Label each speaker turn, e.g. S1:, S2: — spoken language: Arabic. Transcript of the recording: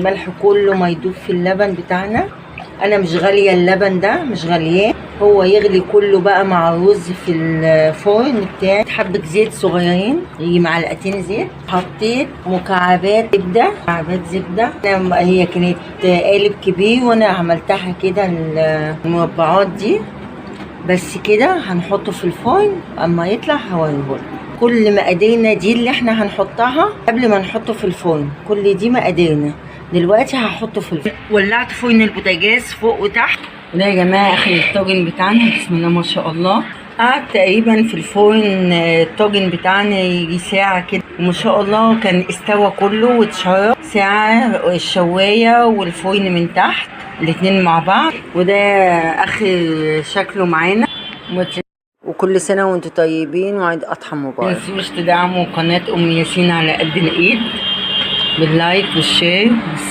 S1: الملح كله ما يدوب في اللبن بتاعنا. انا مش غاليه اللبن ده، مش غالياه، هو يغلي كله بقى مع الرز في الفرن بتاعي. حبه زيت صغيرين، يجي معلقتين زيت. حطيت مكعبات زبده. هي كانت قالب كبير وانا عملتها كده المربعات دي. بس كده هنحطه في الفرن، اما يطلع هوريهولكم. كل مقاديرنا دي اللي احنا هنحطها قبل ما نحطه في الفرن، كل دي مقاديرنا. دلوقتي هحطه في الفرن. ولعت فرن البوتاجاز فوق وتحت. وده يا جماعه اخر الطاجن بتاعنا، بسم الله ما شاء الله. قعد تقريبا في الفرن الطاجن بتاعنا يجي ساعه كده، وما شاء الله كان استوى كله واتشرب. ساعه الشوايه والفرن من تحت الاتنين مع بعض. وده اخر شكله معانا. وكل سنه وانتم طيبين وعيد اضحى مبارك. متنسوش تدعموا قناه ام ياسين على قد الايد باللايك والشير.